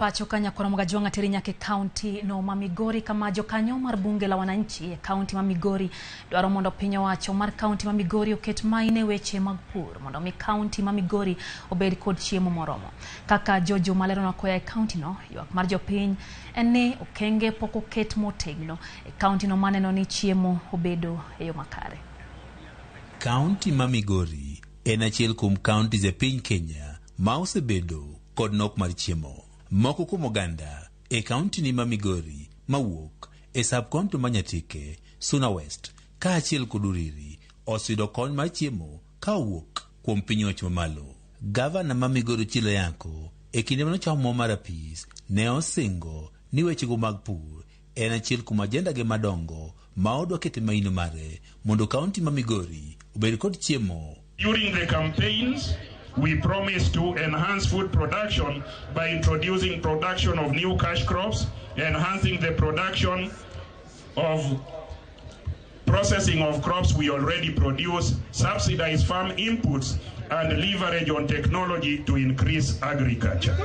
Pacho kanya kwa Ramogi jwanga teri nyake kaonti no Migori kama jokanyo mar bunge la wananchi kaonti Migori dwaro mondo piny owacho mar kaonti Migori oket maine weche mag pur mondo mi kaonti Migori obed kod chiemo moromo. Kaka Jojo malero na koya kaonti no ywak mar jopiny ene okenge pok oket motegno kaonti no maneno ni chiemo obedo e yo makare. Kaonti Migori en achiel kuom kaonti e piny Kenya ma osebedo kod nok mar chiemo. Moko kuom oganda e kaunti ni Migori mawuok e subkonto manyatike Suna West ka achiel kod Uriri oseyudo kony mar chiemo ka owuok kuom piny owacho mamalo. Gavana ma Migori Chilo Yanko e kinde manochamo mar apis ne osingo ni wechego mag pur en achiel kuom ajenda ge madongo ma odwa kete maino mare mondo kaunti ma Migori obed kod chiemo. During the campaigns, we promised to enhance food production by introducing production of new cash crops, enhancing the production of processing of crops we already produce, subsidize farm inputs, and leverage on technology to increase agriculture.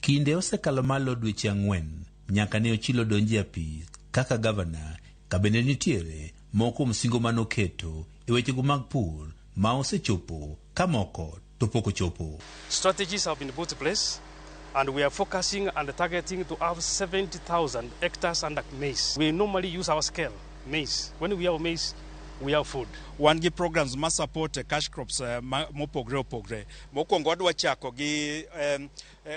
Kinde osekalo malo dweche ang'wen nyaka ne Ochilo donji apis kaka gavana kabende nitiere moko msingo manoketo e wechego mag pur ma osechopo kamoko to poko chopo. Strategies have been put in place and we are focusing and targeting to have 70,000 hectares under maize. We normally use our scale, maize. When we have maize, we have food. One gi programs ma support cash crops mopogre. Mokwongo wadwa chako gi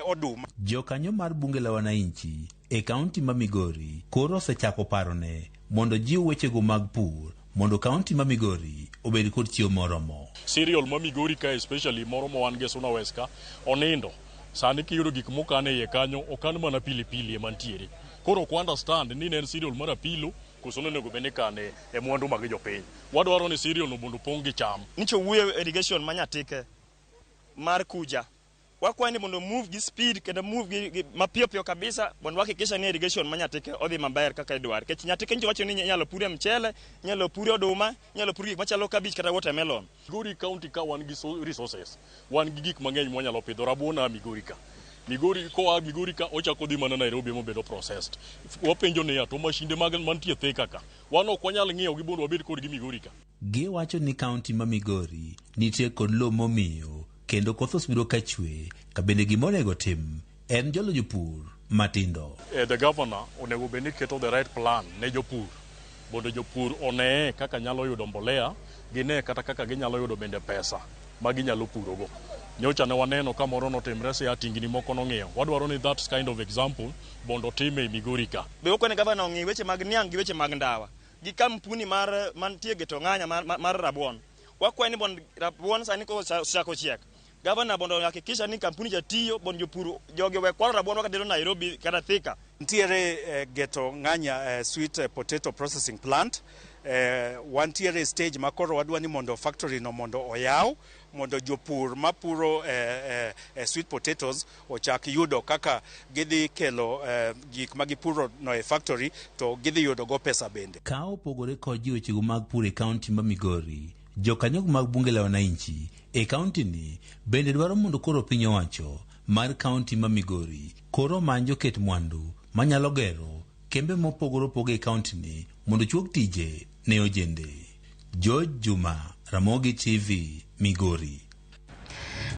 oduma. Jokanyo mar bunge la wananchi e kaunti ma Migori koro osechako parone mondo jiw wechego mag pur mondo kaunti ma Migori obed kod chiemo moromo. Cereal ma Migori ka especially moromo wan ge Suna West ka onindo. Sani kiyudo gik mokane ye kanyo okan mana pilipili emantiere. Koro ku understand ni ne cereal mar apilo koso nego bene kane e mwandu mag jopiny. Wadwaro ni cereal no mondo pong' gi cham. Nicho wuoyo irrigation manyatike mar kuja. Wakwani mondo move gi speed kendo move gi mapiyo kabisa mondo hakikisha ni irrigation manyatike odhi maber kaka idwar. Kech nyatike nje wacho ni nyalo pure mchele, nyalo pure oduma, nyalo pure gik machalo cabbage kata watermelon. Migori County ka wan gi resources, wan gi gik mang'eny mwanyalo pidho rabuon Migori ka. Migori ka ochako dhi mana Nairobi mobedo processed. Wapenjo ne to mashinde mag mantie theka ka. Wan ok wanyal ng'iewo gi mondo wabed kod gi Migori ka. Gi wacho ni kaunti ma Migori nitie kod lowo momiyo kendo koth osebiro ka chwe kabende gimonego tim en jolo jopur matindo. The governor onego beni keto the right plan ne jopur mondo jopur one kaka nyalo yudo mbolea gine kata kaka ginyalo yudo bende pesa ma ginyalo purogo. Nyocha ne waneno ka moro notimre se atingni moko nong'iewo. Wadwaro ni that kind of example mondo time e Migori ka. Be okone gavana ong'i weche mag niang' gi weche mag ndawa gi kampuni mantie geto ng'anya mar rabuon. Wakwayo ni bond rabuon sani ko chako chiek. Gavana bondo hakikisha ni kampuni jatiyo bondo jopur joge we kwaro rabuon wakadero Nairobi kata Thika. Ntiere geto ng'anya sweet potato processing plant. Wantiere stage makoro wadwa ni mondo factory no mondo oyaw mondo jopur mapuro sweet potatoes ochak yudo kaka gidhi kelo gik magipuro no e factory to gidhi yudo go pesa bende. Ka opogore kod jiwechego mag pur e kaunti ma Migori, jokanyo mag bunge la wananchi e kaunti ni bende dwaro mondo koro piny owacho mar kaunti ma Migori koro manjo ket mwandu manyalo gero kembe mopogore opoge e kaunti ni mondo chuog tije ne ojende. Juma, Ramogi TV, Migori.